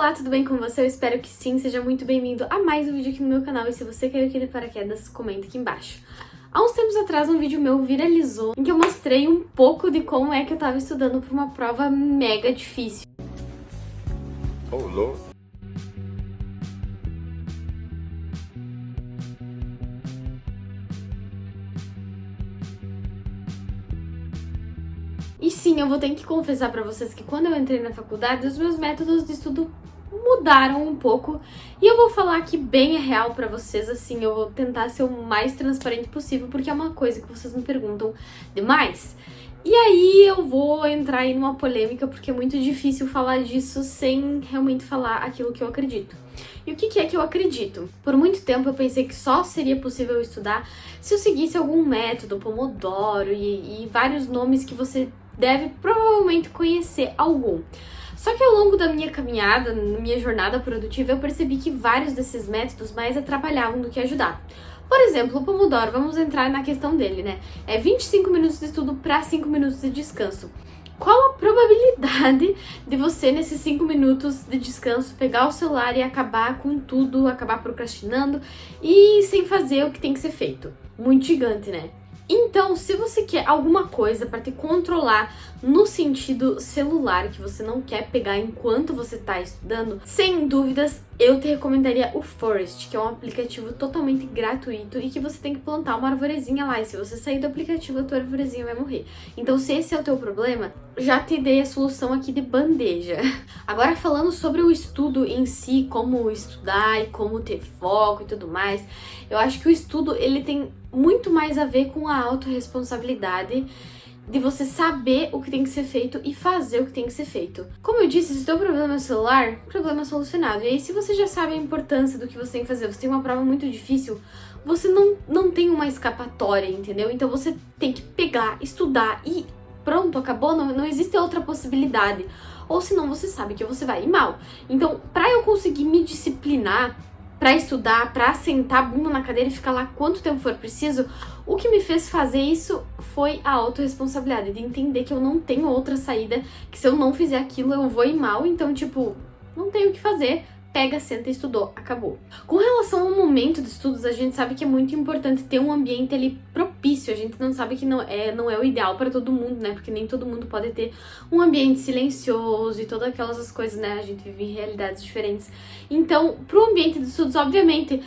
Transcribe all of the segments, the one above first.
Olá, tudo bem com você? Eu espero que sim, seja muito bem-vindo a mais um vídeo aqui no meu canal e se você caiu aqui de paraquedas, comenta aqui embaixo. Há uns tempos atrás um vídeo meu viralizou em que eu mostrei um pouco de como é que eu tava estudando para uma prova mega difícil. Oh, Lord. E sim, eu vou ter que confessar pra vocês que quando eu entrei na faculdade, os meus métodos de estudo mudaram um pouco. E eu vou falar aqui bem real pra vocês, assim, eu vou tentar ser o mais transparente possível, porque é uma coisa que vocês me perguntam demais. E aí eu vou entrar aí numa polêmica, porque é muito difícil falar disso sem realmente falar aquilo que eu acredito. E o que é que eu acredito? Por muito tempo eu pensei que só seria possível estudar se eu seguisse algum método, Pomodoro e vários nomes que você deve provavelmente conhecer algum. Só que ao longo da minha caminhada, na minha jornada produtiva, eu percebi que vários desses métodos mais atrapalhavam do que ajudavam. Por exemplo, o Pomodoro, vamos entrar na questão dele, né? É 25 minutos de estudo para 5 minutos de descanso. Qual a probabilidade de você, nesses 5 minutos de descanso, pegar o celular e acabar com tudo, acabar procrastinando e sem fazer o que tem que ser feito? Muito gigante, né? Então, se você quer alguma coisa para te controlar no sentido celular, que você não quer pegar enquanto você está estudando, sem dúvidas, eu te recomendaria o Forest, que é um aplicativo totalmente gratuito e que você tem que plantar uma arvorezinha lá. E se você sair do aplicativo, a tua arvorezinha vai morrer. Então, se esse é o teu problema, já te dei a solução aqui de bandeja. Agora, falando sobre o estudo em si, como estudar e como ter foco e tudo mais, eu acho que o estudo, ele tem muito mais a ver com a autorresponsabilidade de você saber o que tem que ser feito e fazer o que tem que ser feito. Como eu disse, se o teu problema é o celular, problema solucionado. E aí, se você já sabe a importância do que você tem que fazer, você tem uma prova muito difícil, você não tem uma escapatória, entendeu? Então você tem que pegar, estudar e pronto, acabou, não existe outra possibilidade. Ou senão você sabe que você vai ir mal. Então, pra eu conseguir me disciplinar, pra estudar, pra sentar a bunda na cadeira e ficar lá quanto tempo for preciso, o que me fez fazer isso foi a autorresponsabilidade, de entender que eu não tenho outra saída, que se eu não fizer aquilo eu vou ir mal, então tipo, não tenho o que fazer, pega, senta e estudou, acabou. Com relação ao momento de estudos, a gente sabe que é muito importante ter um ambiente ali propício, a gente não sabe que não é o ideal para todo mundo, né, porque nem todo mundo pode ter um ambiente silencioso e todas aquelas coisas, né, a gente vive em realidades diferentes. Então, pro ambiente de estudos, obviamente,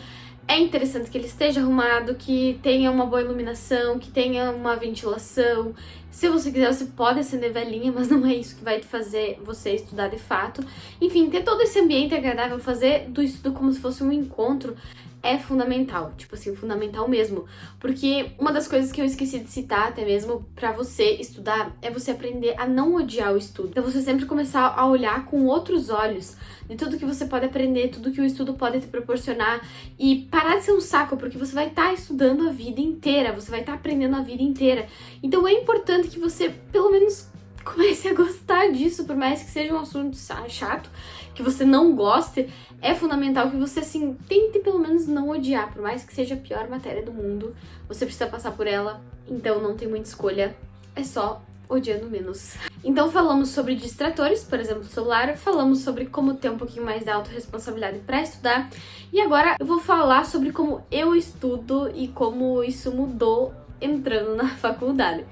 é interessante que ele esteja arrumado, que tenha uma boa iluminação, que tenha uma ventilação. Se você quiser, você pode acender velinha, mas não é isso que vai te fazer você estudar de fato. Enfim, ter todo esse ambiente agradável, fazer do estudo como se fosse um encontro, é fundamental, tipo assim, fundamental mesmo. Porque uma das coisas que eu esqueci de citar, até mesmo pra você estudar, é você aprender a não odiar o estudo. Então você sempre começar a olhar com outros olhos de tudo que você pode aprender, tudo que o estudo pode te proporcionar e parar de ser um saco, porque você vai estar estudando a vida inteira, você vai estar aprendendo a vida inteira. Então é importante que você, pelo menos, comece a gostar disso, por mais que seja um assunto chato, que você não goste, é fundamental que você, assim, tente pelo menos não odiar, por mais que seja a pior matéria do mundo, você precisa passar por ela, então não tem muita escolha, é só odiando menos. Então falamos sobre distratores, por exemplo, o celular, falamos sobre como ter um pouquinho mais de autorresponsabilidade para estudar, e agora eu vou falar sobre como eu estudo e como isso mudou entrando na faculdade.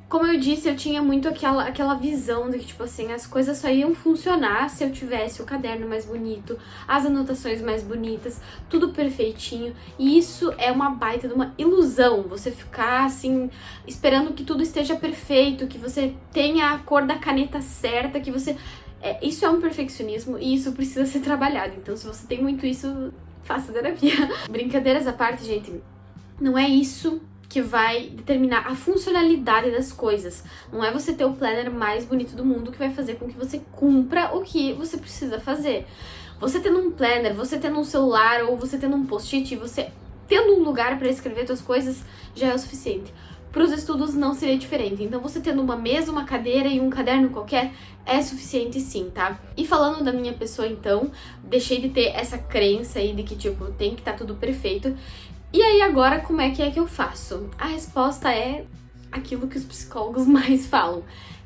Como eu disse, eu tinha muito aquela visão de que, tipo assim, as coisas só iam funcionar se eu tivesse o caderno mais bonito, as anotações mais bonitas, tudo perfeitinho. E isso é uma baita de uma ilusão, você ficar, assim, esperando que tudo esteja perfeito, que você tenha a cor da caneta certa, que você... isso é um perfeccionismo e isso precisa ser trabalhado. Então, se você tem muito isso, faça terapia. Brincadeiras à parte, gente, não é isso que vai determinar a funcionalidade das coisas. Não é você ter o planner mais bonito do mundo que vai fazer com que você cumpra o que você precisa fazer. Você tendo um planner, você tendo um celular ou você tendo um post-it, você tendo um lugar para escrever suas coisas já é o suficiente. Para os estudos não seria diferente. Então você tendo uma mesa, uma cadeira e um caderno qualquer é suficiente sim, tá? E falando da minha pessoa então, deixei de ter essa crença aí de que tipo, tem que estar tudo perfeito. E aí agora, como é que eu faço? A resposta é aquilo que os psicólogos mais falam.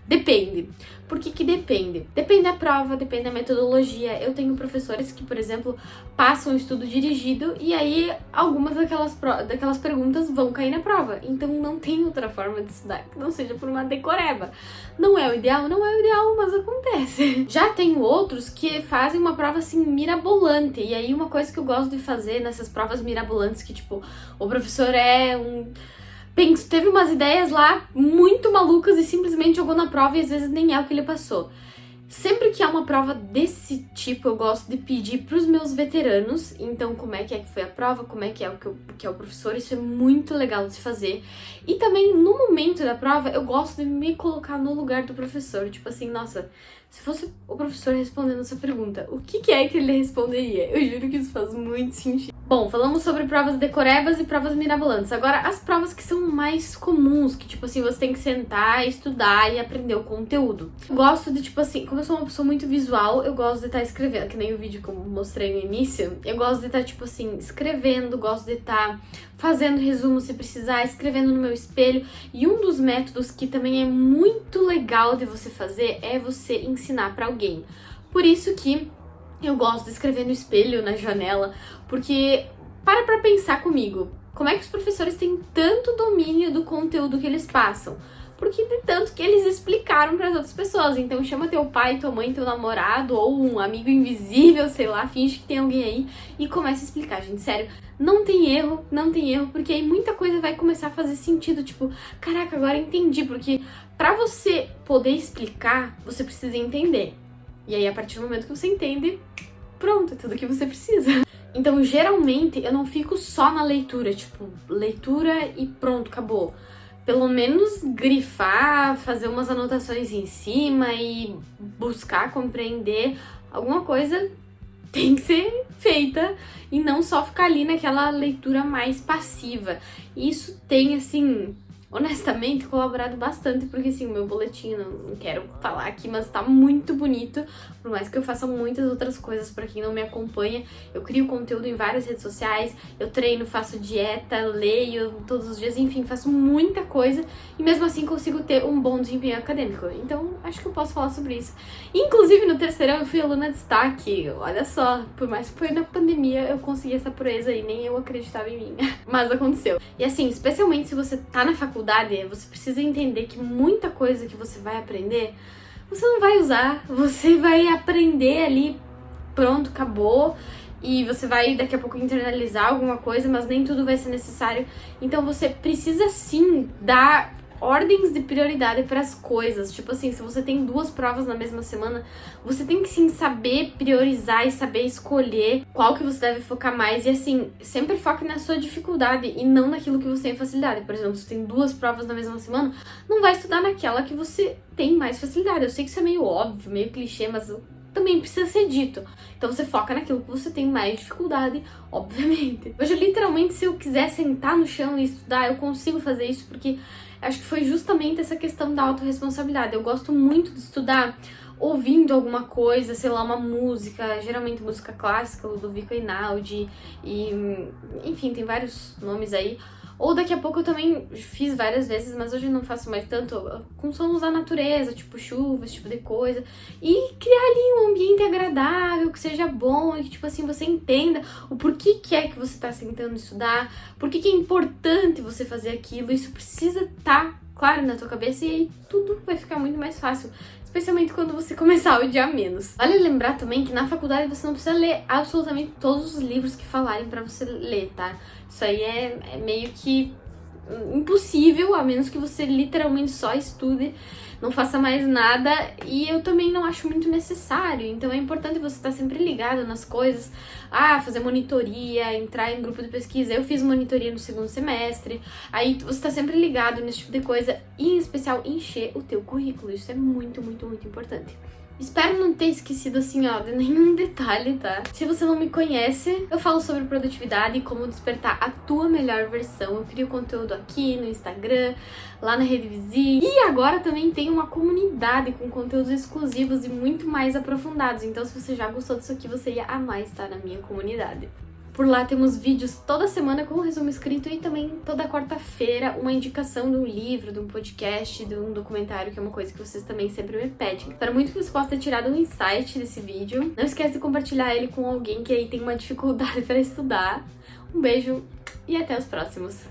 Depende. Por que que depende? Depende da prova, depende da metodologia. Eu tenho professores que, por exemplo, passam o estudo dirigido e aí algumas daquelas perguntas vão cair na prova. Então não tem outra forma de estudar que não seja por uma decoreba. Não é o ideal? Não é o ideal, mas acontece. Já tenho outros que fazem uma prova assim mirabolante. E aí uma coisa que eu gosto de fazer nessas provas mirabolantes que tipo, o professor teve umas ideias lá muito malucas e simplesmente jogou na prova e às vezes nem é o que ele passou. Sempre que há uma prova desse tipo, eu gosto de pedir para os meus veteranos, então como é que foi a prova, como é que é o professor, isso é muito legal de se fazer. E também no momento da prova, eu gosto de me colocar no lugar do professor, tipo assim, nossa, se fosse o professor respondendo essa pergunta, o que é que ele responderia? Eu juro que isso faz muito sentido. Bom, falamos sobre provas decorebas e provas mirabolantes. Agora, as provas que são mais comuns, que tipo assim, você tem que sentar, estudar e aprender o conteúdo. Eu gosto de tipo assim, como eu sou uma pessoa muito visual, eu gosto de estar escrevendo, que nem o vídeo que eu mostrei no início. Eu gosto de estar tipo assim, escrevendo, gosto de estar fazendo resumo se precisar, escrevendo no meu espelho. E um dos métodos que também é muito legal de você fazer é você ensinar pra alguém. Por isso que eu gosto de escrever no espelho, na janela, porque para pensar comigo, como é que os professores têm tanto domínio do conteúdo que eles passam? Porque de tanto que eles explicaram para as outras pessoas. Então chama teu pai, tua mãe, teu namorado ou um amigo invisível, sei lá, finge que tem alguém aí e começa a explicar, gente, sério. Não tem erro, porque aí muita coisa vai começar a fazer sentido, tipo, caraca, agora entendi, porque para você poder explicar, você precisa entender. E aí, a partir do momento que você entende, pronto, é tudo que você precisa. Então, geralmente, eu não fico só na leitura, tipo, leitura e pronto, acabou. Pelo menos grifar, fazer umas anotações em cima e buscar compreender alguma coisa tem que ser feita e não só ficar ali naquela leitura mais passiva. E isso tem, assim, honestamente, colaborado bastante, porque assim, o meu boletim, não quero falar aqui, mas tá muito bonito, por mais que eu faça muitas outras coisas pra quem não me acompanha. Eu crio conteúdo em várias redes sociais, eu treino, faço dieta, leio todos os dias, enfim, faço muita coisa e mesmo assim consigo ter um bom desempenho acadêmico. Então, acho que eu posso falar sobre isso. Inclusive, no terceirão eu fui aluna de destaque, olha só, por mais que foi na pandemia, eu consegui essa proeza aí, nem eu acreditava em mim, mas aconteceu. E assim, especialmente se você tá na faculdade, você precisa entender que muita coisa que você vai aprender, você não vai usar, você vai aprender ali, pronto, acabou, e você vai daqui a pouco internalizar alguma coisa, mas nem tudo vai ser necessário. Então você precisa sim dar ordens de prioridade para as coisas. Tipo assim, se você tem 2 provas na mesma semana, você tem que sim saber priorizar e saber escolher qual que você deve focar mais. E assim, sempre foque na sua dificuldade e não naquilo que você tem facilidade. Por exemplo, se tem 2 provas na mesma semana, não vai estudar naquela que você tem mais facilidade. Eu sei que isso é meio óbvio, meio clichê, mas também precisa ser dito. Então você foca naquilo que você tem mais dificuldade, obviamente. Hoje, literalmente, se eu quiser sentar no chão e estudar, eu consigo fazer isso, porque acho que foi justamente essa questão da autorresponsabilidade. Eu gosto muito de estudar ouvindo alguma coisa, sei lá, uma música, geralmente música clássica, Ludovico Einaudi, e enfim, tem vários nomes aí. Ou daqui a pouco eu também fiz várias vezes, mas hoje não faço mais tanto, com sons da natureza, tipo chuva, esse tipo de coisa. E criar ali um ambiente agradável, que seja bom, e que tipo assim, você entenda o porquê que é que você tá tentando estudar, por que é importante você fazer aquilo. Isso precisa estar claro na tua cabeça e aí tudo vai ficar muito mais fácil. Especialmente quando você começar a odiar menos. Vale lembrar também que na faculdade você não precisa ler absolutamente todos os livros que falarem pra você ler, tá? Isso aí é meio que impossível, a menos que você literalmente só estude, não faça mais nada, e eu também não acho muito necessário. Então é importante você estar sempre ligado nas coisas, fazer monitoria, entrar em grupo de pesquisa. Eu fiz monitoria no 2º semestre, aí você tá sempre ligado nesse tipo de coisa, e em especial encher o teu currículo. Isso é muito, muito, muito importante. Espero não ter esquecido, assim, ó, de nenhum detalhe, tá? Se você não me conhece, eu falo sobre produtividade e como despertar a tua melhor versão. Eu crio conteúdo aqui no Instagram, lá na Rede Visi. E agora também tem uma comunidade com conteúdos exclusivos e muito mais aprofundados. Então, se você já gostou disso aqui, você ia amar estar na minha comunidade. Por lá temos vídeos toda semana com um resumo escrito e também toda quarta-feira uma indicação de um livro, de um podcast, de um documentário, que é uma coisa que vocês também sempre me pedem. Espero muito que você possa ter tirado um insight desse vídeo. Não esquece de compartilhar ele com alguém que aí tem uma dificuldade para estudar. Um beijo e até os próximos!